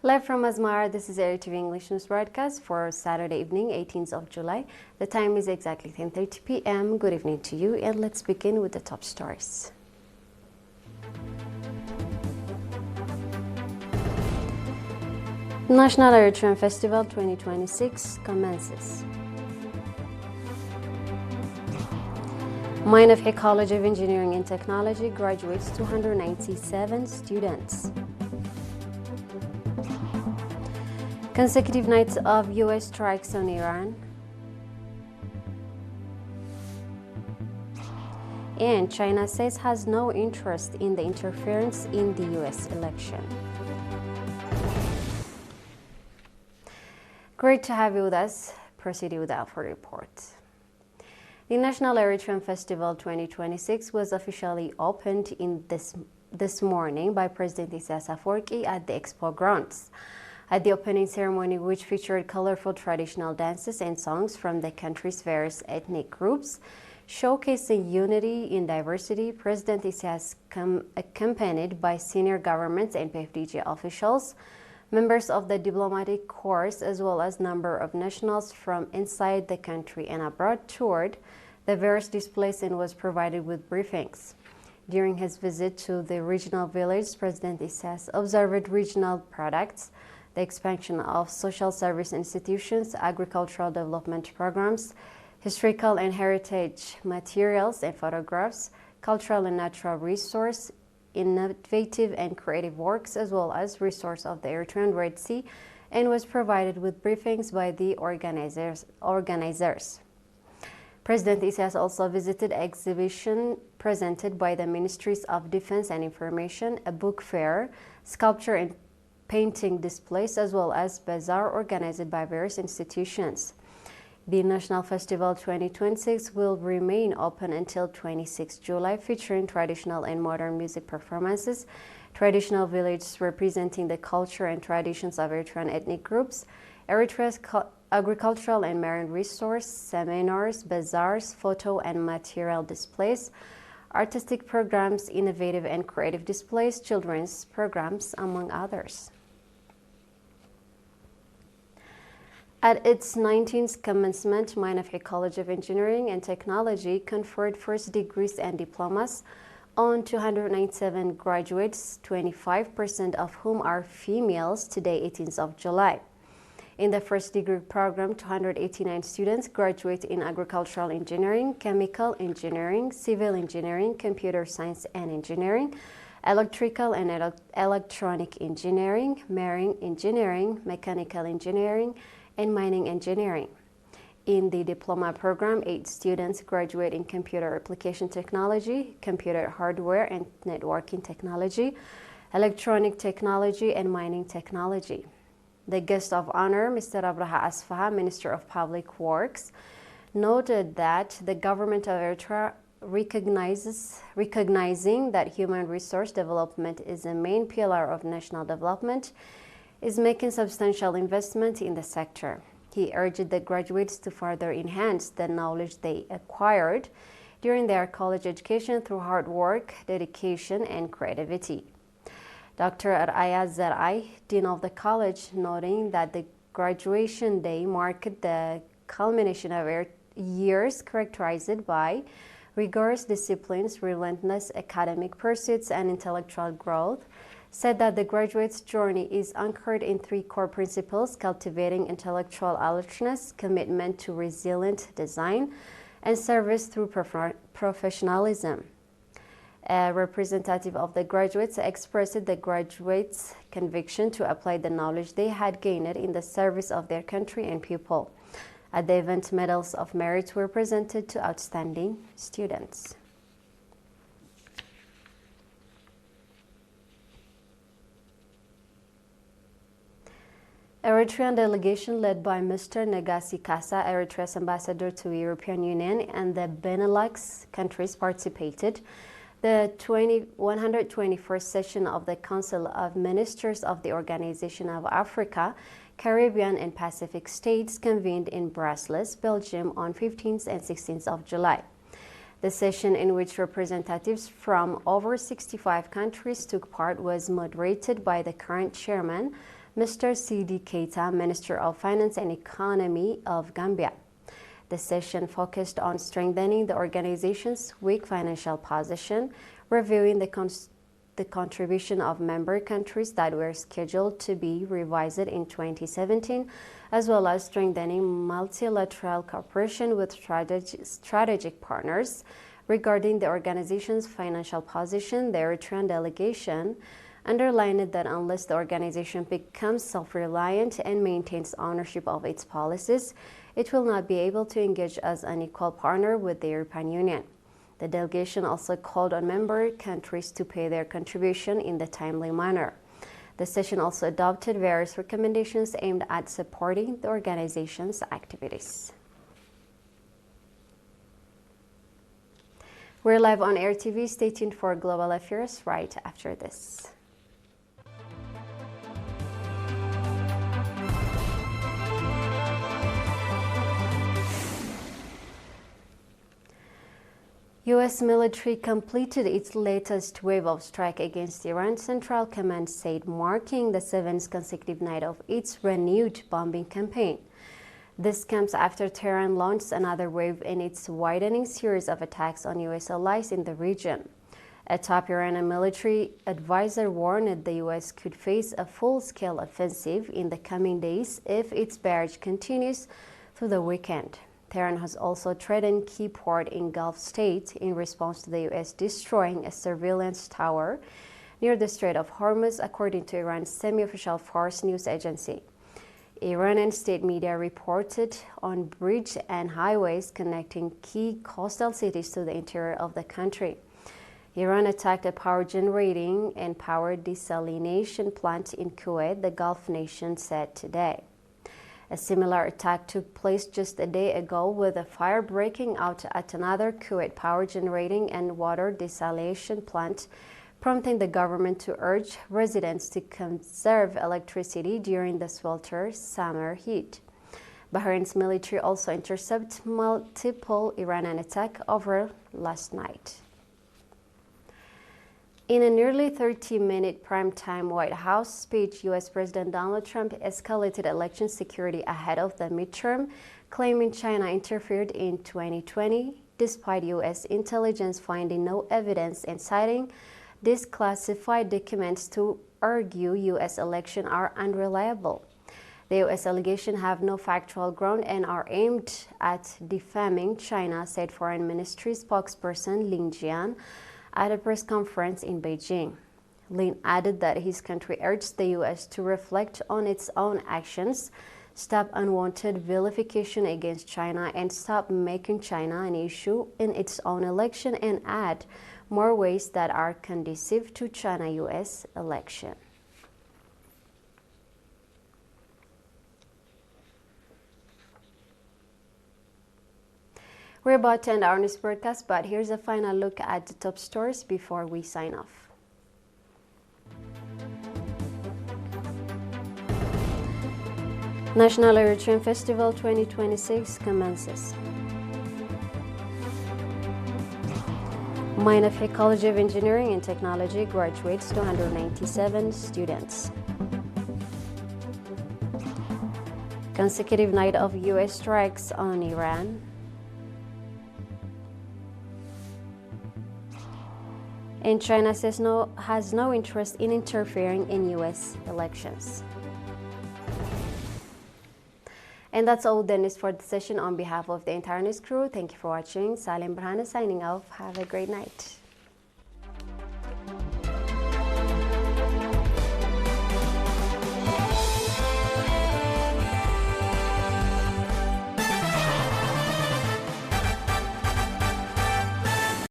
Live from Asmara, this is ERi-TV English News broadcast for Saturday evening, 18th of July. The time is exactly 10:30 p.m. Good evening to you, and let's begin with the top stories. National Eritrean Festival 2026 commences. Minafhi College of Engineering and Technology graduates 297 students. Consecutive nights of U.S. strikes on Iran. And China says has no interest in the interference in the U.S. election. Great to have you with us. Proceeding with our report. The National Eritrean Festival 2026 was officially opened in this morning by President Isaias Afwerki at the Expo grounds. At the opening ceremony, which featured colorful traditional dances and songs from the country's various ethnic groups, showcasing unity in diversity, President Isaias, accompanied by senior government and PFDG officials, members of the diplomatic corps, as well as a number of nationals from inside the country and abroad, toured the various displays and was provided with briefings. During his visit to the regional village, President Isaias observed regional products, the expansion of social service institutions, agricultural development programs, historical and heritage materials and photographs, cultural and natural resource, innovative and creative works, as well as resource of the Eritrean Red Sea, and was provided with briefings by the organizers. President Isaias also visited an exhibition presented by the Ministries of Defense and Information, a book fair, sculpture and painting displays, as well as bazaar organized by various institutions. The National Festival 2026 will remain open until 26 July, featuring traditional and modern music performances, traditional villages representing the culture and traditions of Eritrean ethnic groups, Eritrea's agricultural and marine resource, seminars, bazaars, photo and material displays, artistic programs, innovative and creative displays, children's programs, among others. At its 19th commencement, Minafhi College of Engineering and Technology conferred first degrees and diplomas on 297 graduates, 25% of whom are females, today 18th of July. In the first degree program, 289 students graduate in agricultural engineering, chemical engineering, civil engineering, computer science and engineering, electrical and electronic engineering, marine engineering, mechanical engineering, and mining engineering. In the diploma program, 8 students graduate in computer application technology, computer hardware and networking technology, electronic technology, and mining technology. The guest of honor, Mr. Abraha Asfaha, Minister of Public Works, noted that the government of Eritrea recognizing that human resource development is a main pillar of national development, is making substantial investment in the sector. He urged the graduates to further enhance the knowledge they acquired during their college education through hard work, dedication, and creativity. Dr. ERi-TV, Dean of the college, noting that the graduation day marked the culmination of years characterized by rigorous disciplines, relentless academic pursuits, and intellectual growth, said that the graduates' journey is anchored in 3 core principles: cultivating intellectual alertness, commitment to resilient design, and service through professionalism. A representative of the graduates expressed the graduates' conviction to apply the knowledge they had gained in the service of their country and people. At the event, medals of merit were presented to outstanding students. Eritrean delegation led by Mr. Negasi Kasa, Eritrea's ambassador to the European Union, and the Benelux countries participated the 121st session of the Council of Ministers of the Organization of Africa, Caribbean and Pacific States, convened in Brussels, Belgium on 15th and 16th of July. The session, in which representatives from over 65 countries took part, was moderated by the current chairman, Mr. Sidi Keita, Minister of Finance and Economy of Gambia. The session focused on strengthening the organization's weak financial position, reviewing the contribution of member countries that were scheduled to be revised in 2017, as well as strengthening multilateral cooperation with strategic partners. Regarding the organization's financial position, the Eritrean delegation underlined that unless the organization becomes self-reliant and maintains ownership of its policies, it will not be able to engage as an equal partner with the European Union. The delegation also called on member countries to pay their contribution in the timely manner. The session also adopted various recommendations aimed at supporting the organization's activities. We're live on ERi-TV. Stay tuned for global affairs right after this. U.S. military completed its latest wave of strike against Iran, Central Command said, marking the 7th consecutive night of its renewed bombing campaign. This comes after Tehran launched another wave in its widening series of attacks on U.S. allies in the region. A top Iranian military advisor warned the U.S. could face a full-scale offensive in the coming days if its barrage continues through the weekend. Tehran has also threatened key port in Gulf states in response to the U.S. destroying a surveillance tower near the Strait of Hormuz, according to Iran's semi-official Fars news agency. Iranian state media reported on bridges and highways connecting key coastal cities to the interior of the country. Iran attacked a power generating and power desalination plant in Kuwait, the Gulf nation said today. A similar attack took place just a day ago, with a fire breaking out at another Kuwait power generating and water desalination plant, prompting the government to urge residents to conserve electricity during the swelter summer heat. Bahrain's military also intercepted multiple Iranian attacks over last night. In a nearly 30-minute primetime White House speech, U.S. President Donald Trump escalated election security ahead of the midterm, claiming China interfered in 2020, despite U.S. intelligence finding no evidence and citing declassified documents to argue U.S. elections are unreliable. The U.S. allegations have no factual ground and are aimed at defaming China, said Foreign Ministry spokesperson Lin Jian at a press conference in Beijing. Lin added that his country urged the U.S. to reflect on its own actions, stop unwanted vilification against China, and stop making China an issue in its own election, and add more ways that are conducive to China-U.S. election. We're about to end our news broadcast, but here's a final look at the top stories before we sign off. National Eritrean Festival 2026 commences. Mainafia College of Engineering and Technology graduates 297 students. Consecutive night of U.S. strikes on Iran. And China has no interest in interfering in U.S. elections. And that's all the news for the session. On behalf of the entire news crew, thank you for watching. Salim Brhana signing off. Have a great night.